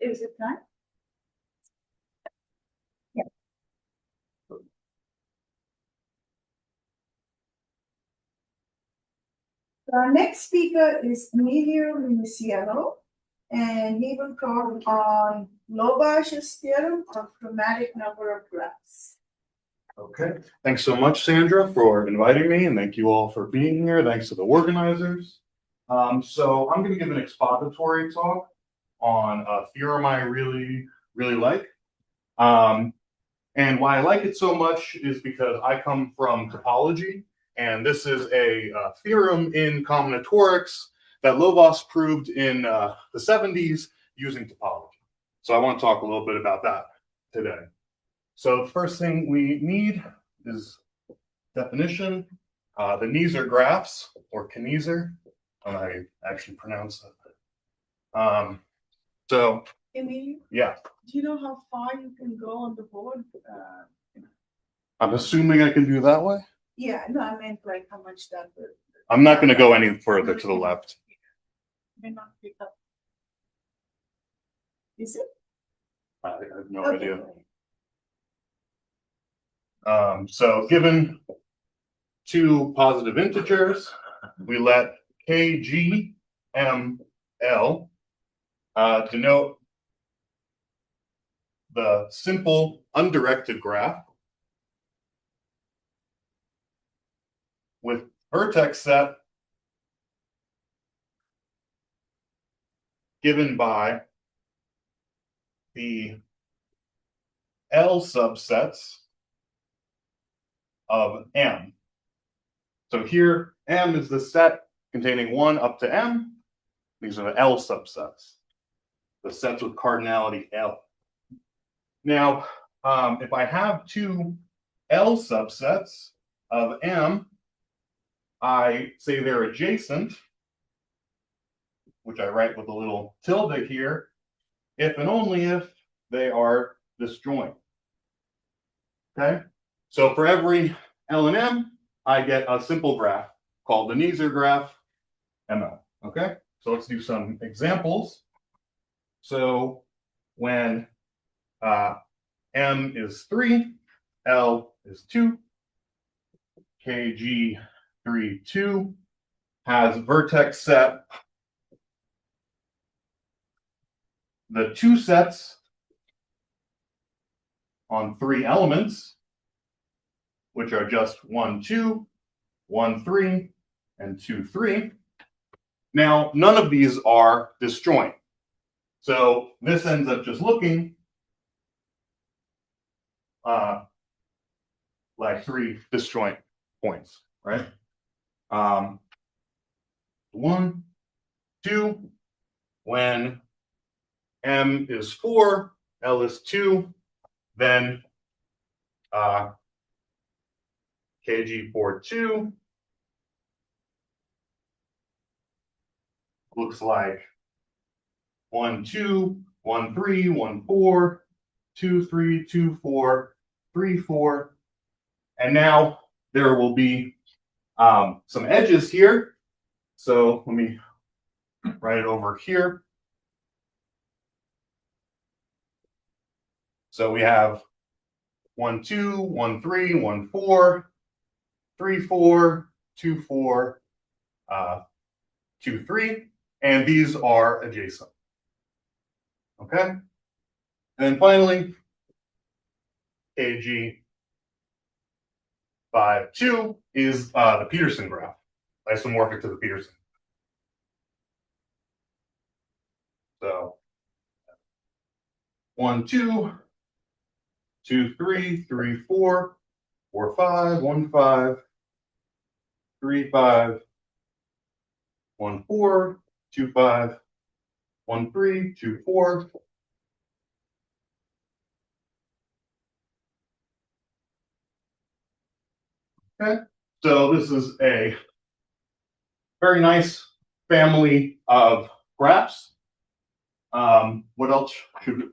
Is it time? Yeah. Our next speaker is Emilio Minichiello, and he will talk on Lovász's theorem on chromatic number of graphs. Okay, thanks so much, Sandra, for inviting me, and thank you all for being here. Thanks to the organizers. So I'm going to give an expository talk on a theorem I really like. And why I like it so much is because I come from topology, and this is a theorem in combinatorics that Lovász proved in the 70s using topology. So I want to talk a little bit about that today. So the first thing we need is definition. The Kneser Graphs, or Kneser, I actually pronounce it. So, Emilio, yeah. do you know how far you can go on the board? I'm assuming I can do that way? Yeah, no, I meant like how much that would. I'm not going to go any further to the left. May not pick up. Is it? I have no Okay. idea. So given two positive integers, we let KG ML denote the simple undirected graph with vertex set given by the L subsets of M. So here, M is the set containing 1 up to M. These are the L subsets, the sets with cardinality L. Now, if I have two L subsets of M, I say they're adjacent, which I write with a little tilde here, if and only if they are disjoint. Okay? So for every L and M, I get a simple graph called the Kneser graph ML. Okay? So let's do some examples. So when M is 3, L is 2, KG 3, 2 has vertex set the two sets on 3 elements, which are just 1, 2, 1, 3, and 2, 3. Now, none of these are disjoint. So this ends up just looking like 3 disjoint points, right? 1, 2, when M is 4, L is 2, then KG 4, 2 looks like 1, 2, 1, 3, 1, 4, 2, 3, 2, 4, 3, 4. And now there will be some edges here. So let me write it over here. So we have 1, 2, 1, 3, 1, 4, 3, 4, 2, 4, 2, 3, and these are adjacent. Okay? And then finally, KG 5, 2 is the Peterson graph, isomorphic to the Peterson. So 1, 2, 2, 3, 3, 4, 4, 5, 1, 5, 3, 5, 1, 4, 2, 5, 1, 3, 2, 4. Okay, so this is a very nice family of graphs. What else should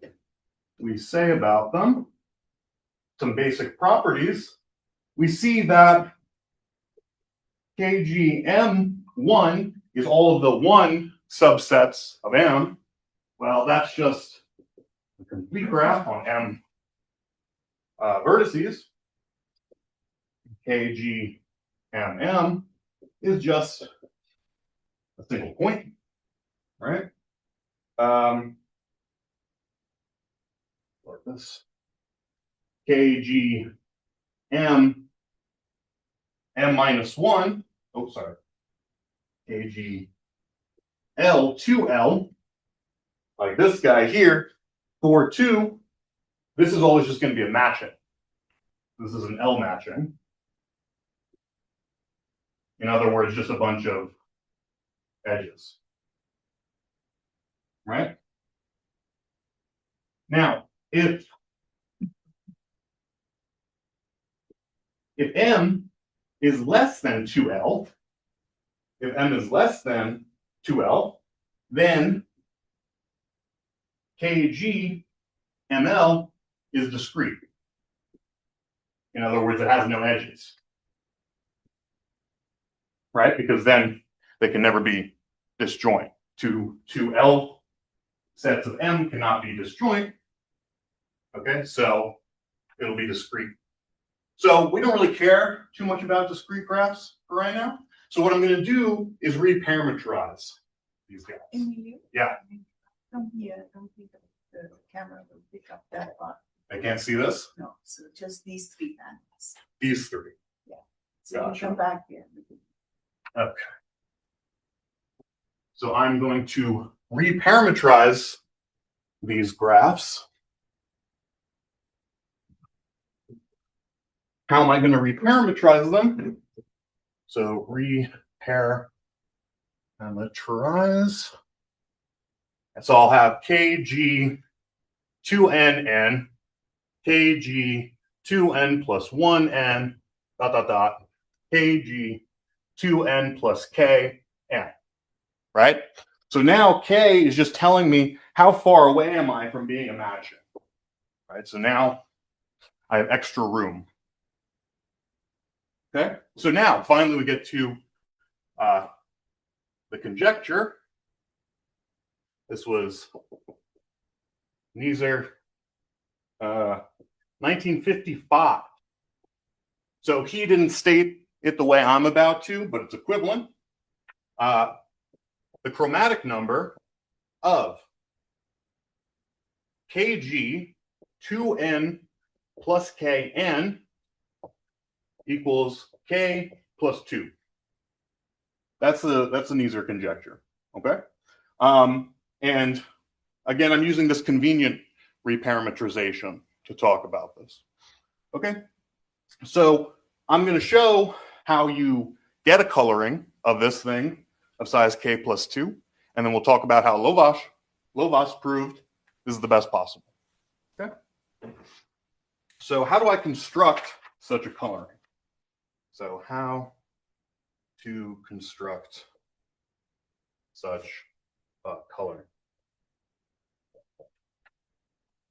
we say about them? Some basic properties. We see that KGM1 is all of the 1 subsets of M. Well, that's just a complete graph on M vertices. K, G, M, M is just a single point, right? Like this. K, G, M, M minus 1. Oh, sorry. K, G, L, 2L. Like this guy here, 4, 2. This is always just going to be a matching. This is an L matching. In other words, just a bunch of edges. Right? Now, if M is less than 2L, if M is less than 2L, then KG ML is discrete. In other words, it has no edges. Right? Because then they can never be disjoint. Two L sets of M cannot be disjoint. Okay, so it'll be discrete. So we don't really care too much about discrete graphs for right now. So what I'm going to do is reparameterize these guys. Emilio? Yeah. Come here, I don't think the camera will pick up that part. I can't see this? No, so just these 3 panels. These 3. So you Gotcha. come back here. Okay. So I'm going to reparameterize these graphs. How am I going to reparameterize them? So reparameterize. So I'll have KG 2NN, KG 2N plus 1N, KG 2N plus KN. Right? So now K is just telling me how far away am I from being a matching. Right? So now I have extra room. Okay? So now finally we get to the conjecture. This was Kneser 1955. So he didn't state it the way I'm about to, but it's equivalent. The chromatic number of Kg 2n plus Kn equals K plus 2. That's the Kneser conjecture. Okay? And again, I'm using this convenient reparameterization to talk about this. Okay? So I'm going to show how you get a coloring of this thing of size K plus 2, and then we'll talk about how Lovász proved this is the best possible. Okay? So how do I construct such a coloring? So how to construct such a coloring.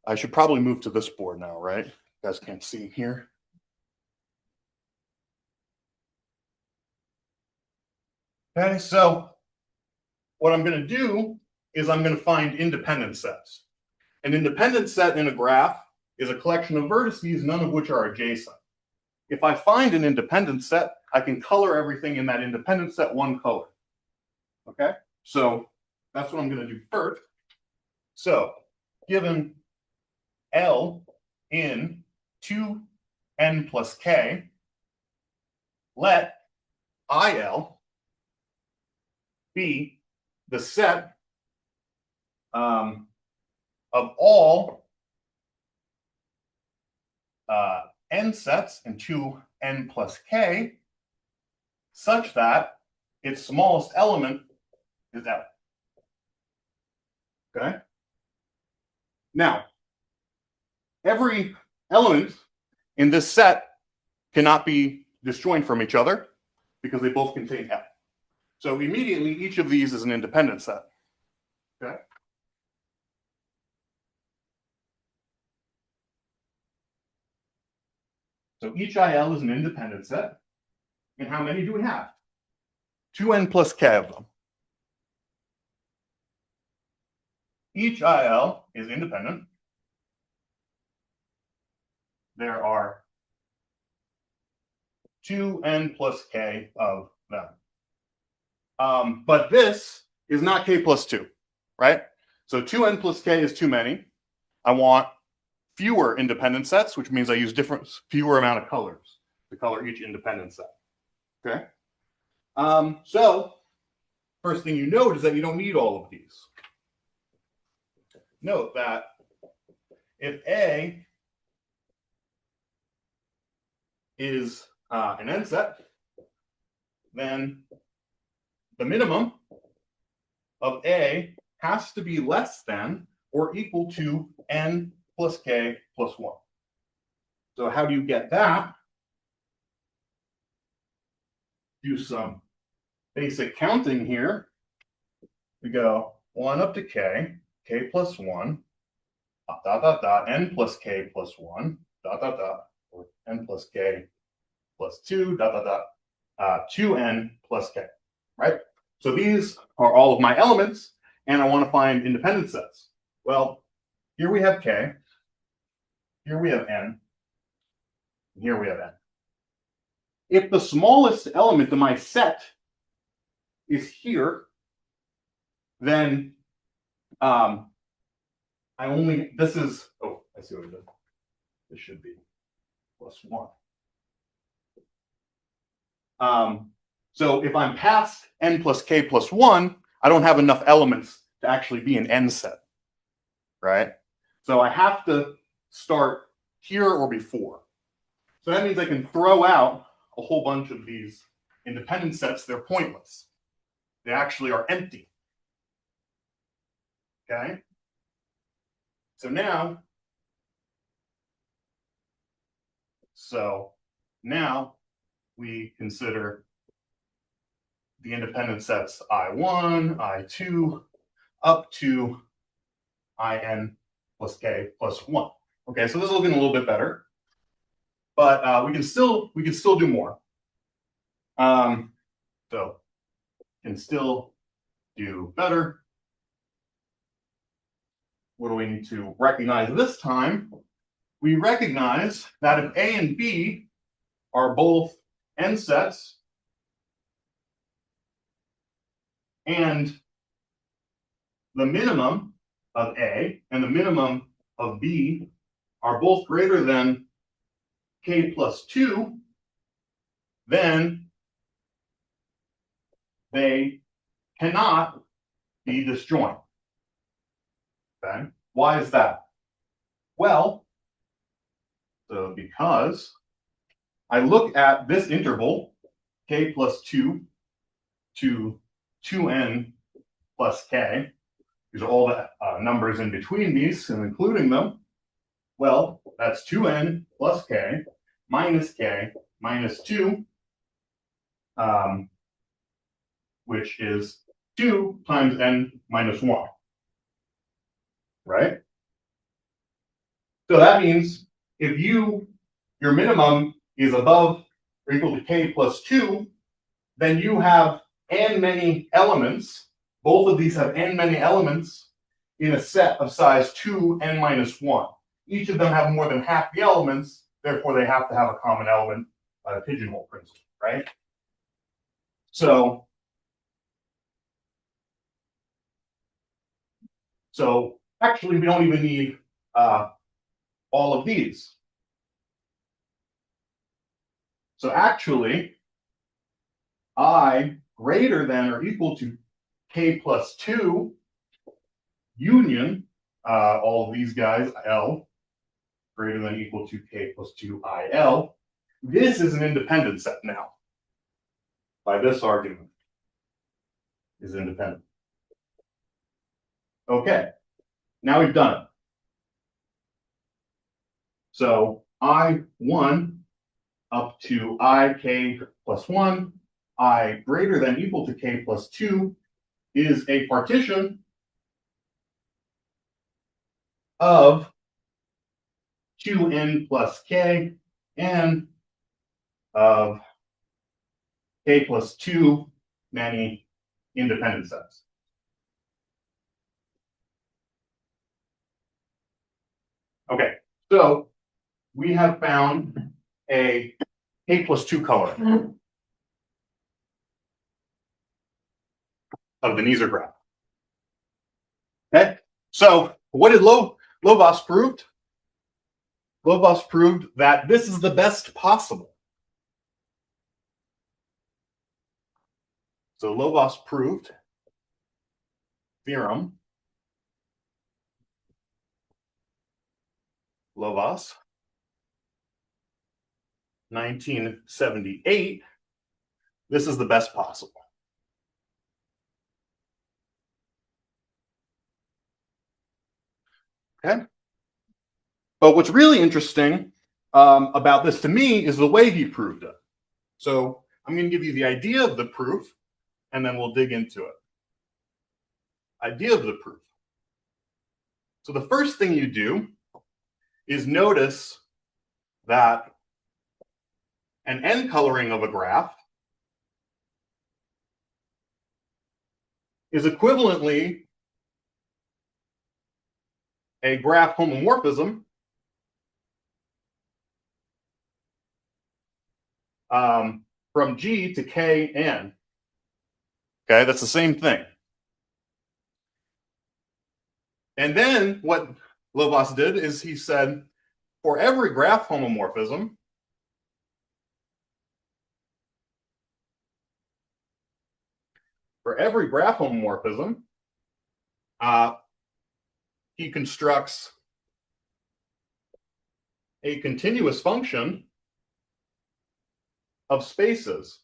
I should probably move to this board now, right? You guys can't see here. Okay, so what I'm going to do is I'm going to find independent sets. An independent set in a graph is a collection of vertices, none of which are adjacent. If I find an independent set, I can color everything in that independent set one color. Okay, so that's what I'm going to do first. So given L in 2n plus k, let IL be the set of all n sets in 2n plus k such that its smallest element is L. Okay? Now, every element in this set cannot be disjoint from each other because they both contain L. So immediately, each of these is an independent set. Okay? So each IL is an independent set. And how many do we have? 2n plus k of them. each IL is independent. There are 2n plus k of them. But this is not k plus 2, right? So 2n plus k is too many. I want fewer independent sets, which means I use fewer amount of colors to color each independent set. Okay? So first thing you note is that you don't need all of these. Note that if A is an n set, then the minimum of A has to be less than or equal to n plus k plus 1. So how do you get that? Do some basic counting here. We go 1 up to k, k plus 1, n plus k plus 1, or n plus k plus 2, 2n plus k, right? So these are all of my elements, and I want to find independent sets. Well, here we have k, here we have n, and here we have n. If the smallest element of my set is here, then this is, oh, I see what I did. This should be plus 1. So if I'm past n plus k plus 1, I don't have enough elements to actually be an n set, right? So I have to start here or before. So that means I can throw out a whole bunch of these independent sets. They're pointless. They actually are empty. Okay? So now we consider the independent sets I1, I2, up to In plus k plus 1. Okay, so this is looking a little bit better, but we can still do more. So can still do better. What do we need to recognize this time? We recognize that if A and B are both n sets, and the minimum of A and the minimum of B are both greater than k plus 2, then they cannot be disjoint. Okay? Why is that? Well, so because I look at this interval, k plus 2 to 2n plus k. These are all the numbers in between these and including them. Well, that's 2n plus k minus 2, which is 2 times n minus 1, right? So that means if your minimum is above or equal to k plus 2, then you have n many elements. Both of these have n many elements in a set of size 2 n minus 1. Each of them have more than half the elements, therefore they have to have a common element by the pigeonhole principle, right? So actually we don't even need all of these. So actually, I greater than or equal to k plus 2 union all of these guys, L, greater than or equal to k plus 2 IL. This is an independent set now. By this argument, is independent. Okay, now we've done it. So I1 up to ik plus 1, I greater than or equal to k plus 2 is a partition of 2n plus k and of k plus 2 many independent sets. Okay, so we have found a K+2 color of the Kneser graph. Okay, so what did Lovász proved? Lovász proved that this is the best possible. So Lovász proved theorem, Lovász, 1978, this is the best possible. Okay. But what's really interesting about this to me is the way he proved it. So I'm going to give you the idea of the proof, and then we'll dig into it. Idea of the proof. So the first thing you do is notice that an n coloring of a graph is equivalently a graph homomorphism from G to Kn. Okay, that's the same thing. And then what Lovász did is he said, for every graph homomorphism, he constructs a continuous function of spaces,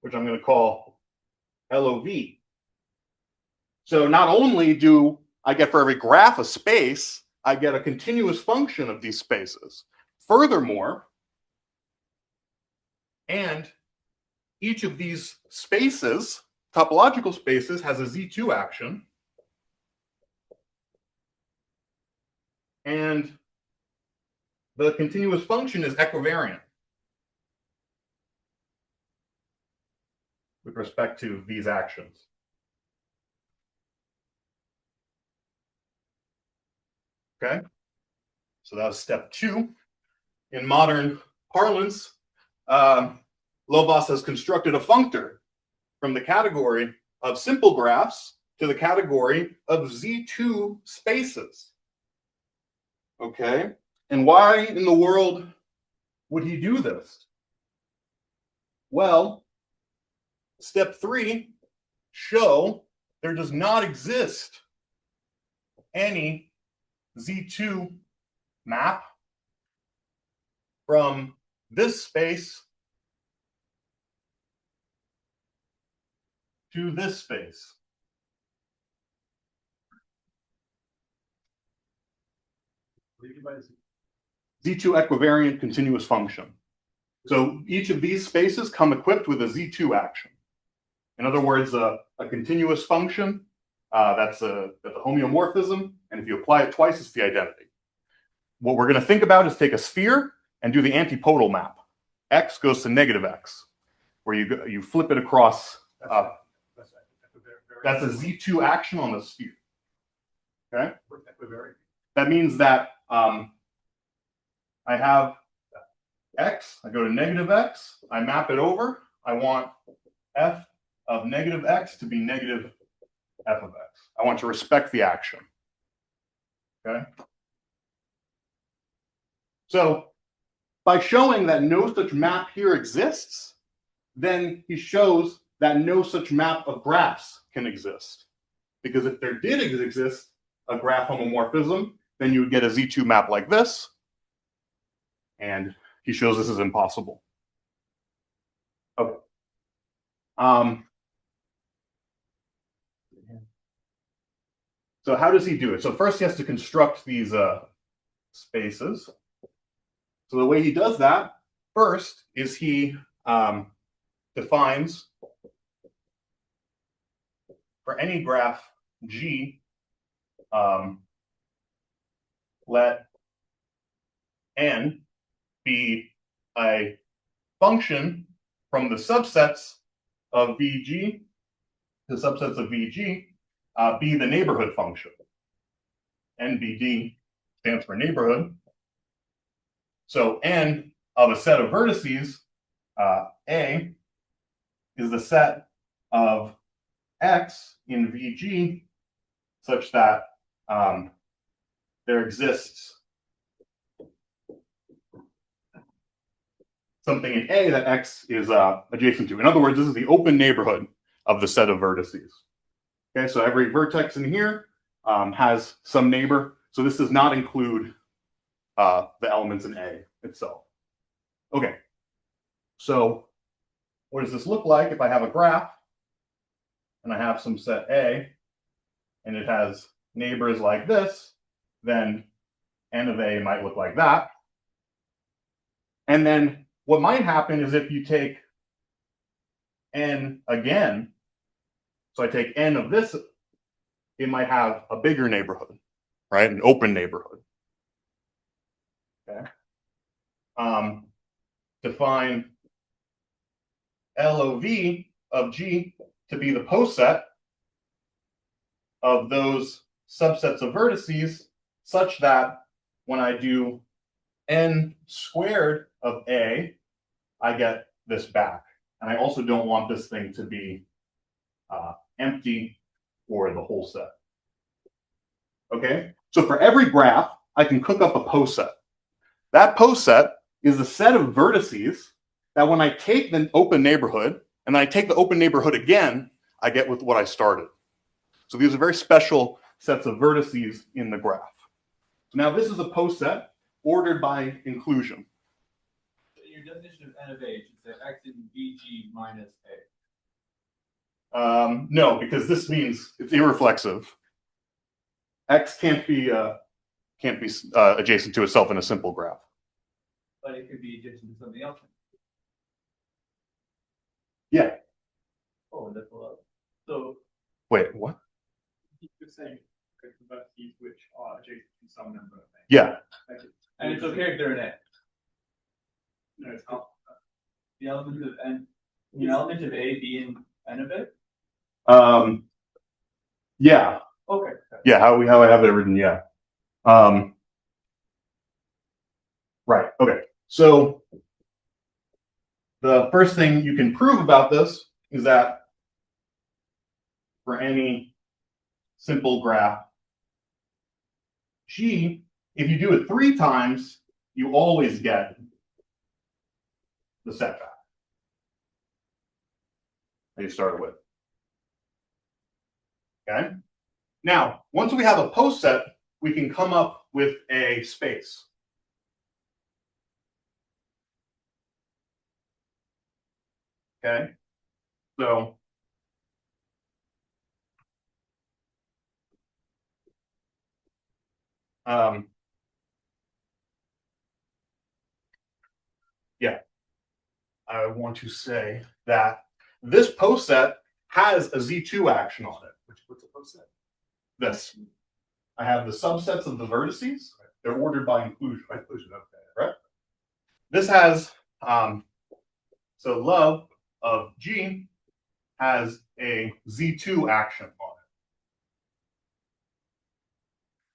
which I'm going to call LOV. So not only do I get for every graph a space, I get a continuous function of these spaces. Furthermore, and each of these spaces, topological spaces, has a Z2 action. And the continuous function is equivariant with respect to these actions. Okay, so that was step 2. In modern parlance, Lovász has constructed a functor from the category of simple graphs to the category of Z2 spaces. Okay, and why in the world would he do this? Well, step 3, show there does not exist any Z2 map from this space to this space. Z2 equivariant continuous function. So each of these spaces come equipped with a Z2 action. In other words, a continuous function, that's a homeomorphism, and if you apply it twice, it's the identity. What we're going to think about is take a sphere and do the antipodal map. X goes to negative x, where you flip it across. That's a Z2 action on the sphere. Okay? That means that I have x, I go to negative x, I map it over. I want f of negative x to be negative f of x. I want to respect the action. Okay? So by showing that no such map here exists, then he shows that no such map of graphs can exist. Because if there did exist a graph homomorphism, then you would get a Z2 map like this. And he shows this is impossible. Okay. So how does he do it? So first he has to construct these spaces. So the way he does that first is he defines for any graph G, let n be a function from the subsets of VG, the subsets of VG, be the neighborhood function. NBD stands for neighborhood. So N of a set of vertices, A, is the set of X in VG such that there exists something in A that X is adjacent to. In other words, this is the open neighborhood of the set of vertices. Okay, so every vertex in here has some neighbor. So this does not include the elements in A itself. Okay, so what does this look like if I have a graph and I have some set A and it has neighbors like this? Then N of A might look like that. And then what might happen is if you take N again, so I take N of this, it might have a bigger neighborhood, right? An open neighborhood. Okay. Define LOV of G to be the poset of those subsets of vertices such that when I do N squared of A, I get this back. And I also don't want this thing to be empty for the whole set. Okay, so for every graph, I can cook up a poset. That poset is a set of vertices that when I take the open neighborhood and I take the open neighborhood again, I get with what I started. So these are very special sets of vertices in the graph. So now this is a poset ordered by inclusion. So your definition of N of A should say X in VG minus A. No, because this means it's irreflexive. X can't be adjacent to itself in a simple graph. But it could be adjacent to something else. Yeah. Oh, that's a lot. So Wait, what? You're saying vertices which are adjacent to some number of things. Yeah. and it's okay if they're in A. No, it's not. The element of N, the element of A be in N of A? Yeah. Okay. Yeah, how I have it written, yeah. Right, okay. So the first thing you can prove about this is that for any simple graph G, if you do it 3 times, you always get the setback that you started with. Okay? Now, once we have a poset, we can come up with a space. Okay? So yeah, I want to say that this poset has a Z2 action on it. What's a poset? This. I have the subsets of the vertices. They're ordered by inclusion. By inclusion, okay. Right? This has, so love of G has a Z2 action on it.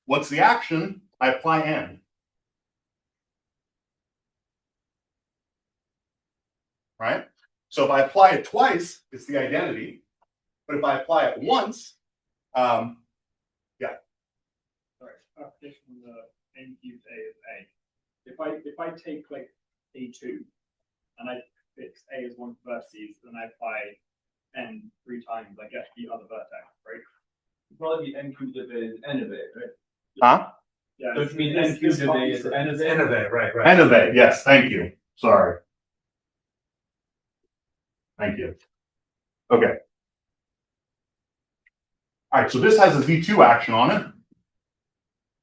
What's the action? I apply N. Right? So if I apply it twice, it's the identity. But if I apply it once, Sorry, clarification on the N cubed A is A. If I take like A2 and I fix A as one of the vertices, then I apply N 3 times, I get the other vertex, right? It'd probably be N cubed of A is N of A, right? huh? Yeah. So it means N cubed of A is N of A. N of A, right, right. N of A, yes, thank you. Sorry. Thank you. Okay. All right, so this has a Z2 action on it.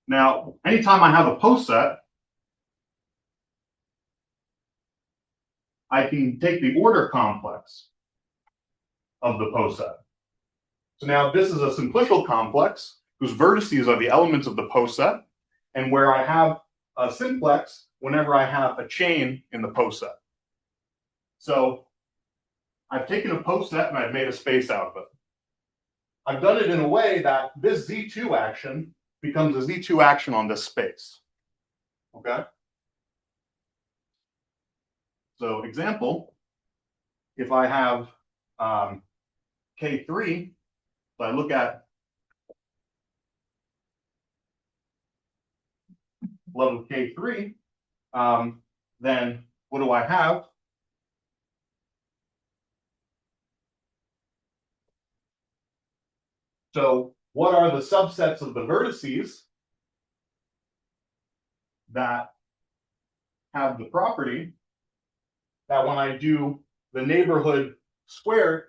Now, anytime I have a poset, I can take the order complex of the poset. So now this is a simplicial complex whose vertices are the elements of the poset, and where I have a simplex whenever I have a chain in the poset. So I've taken a poset and I've made a space out of it. I've done it in a way that this Z2 action becomes a Z2 action on this space. Okay? So example, if I have K3, so I look at level K3, then what do I have? So what are the subsets of the vertices that have the property that when I do the neighborhood squared,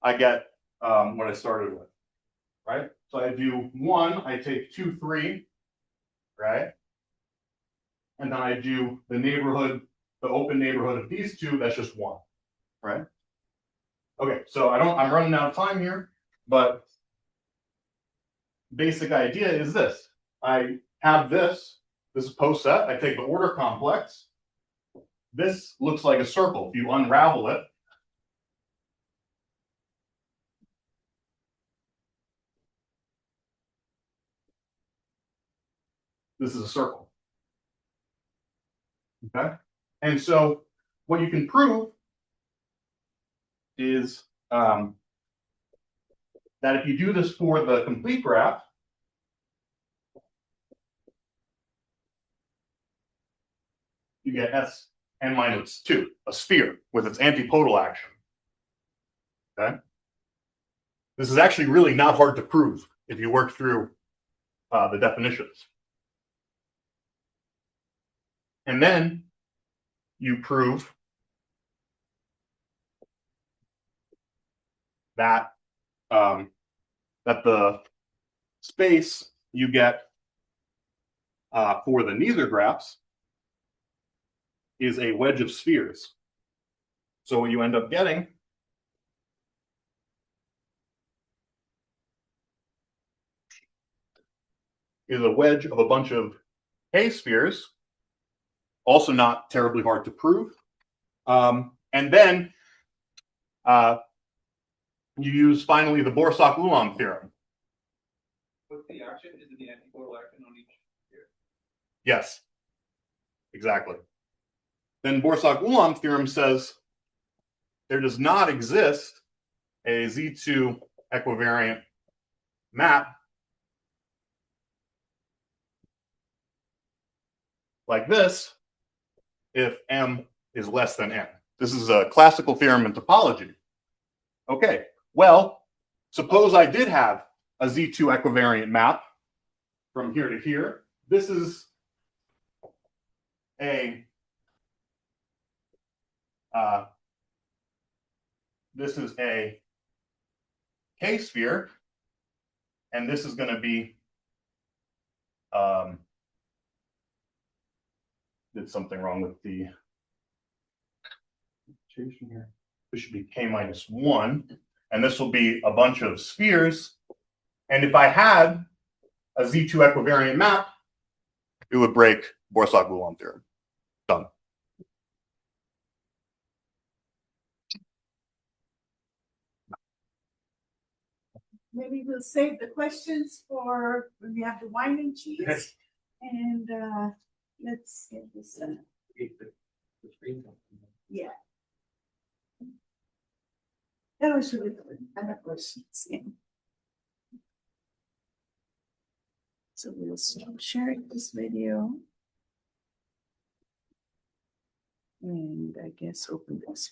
I get what I started with, right? So I do 1, I take 2, 3, right? And then I do the neighborhood, the open neighborhood of these two, that's just 1, right? Okay, so I'm running out of time here, but basic idea is this. I have this is post set, I take the order complex. This looks like a circle. If you unravel it, this is a circle. Okay? And so what you can prove is that if you do this for the complete graph, you get Sn minus 2, a sphere with its antipodal action. Okay? This is actually really not hard to prove if you work through the definitions. And then you prove that that the space you get for the Kneser graphs is a wedge of spheres. So what you end up getting is a wedge of a bunch of K spheres, also not terribly hard to prove. And then you use finally the Borsuk-Ulam Theorem. What's the action? Is it the antipodal action on each sphere? Yes, exactly. Then Borsuk-Ulam Theorem says there does not exist a Z2 equivariant map like this if M is less than N. This is a classical theorem in topology. Okay, well, suppose I did have a Z2 equivariant map from here to here. This is a K sphere, and this is going to be did something wrong with the here. This should be K minus 1, and this will be a bunch of spheres. And if I had a Z2 equivariant map, it would break Borsuk-Ulam theorem. Done. Maybe we'll save the questions for when we have the winding sheets. Yes. And let's get this. Yeah. That was really good. I have questions. Yeah. So we'll stop sharing this video. And I guess open this one.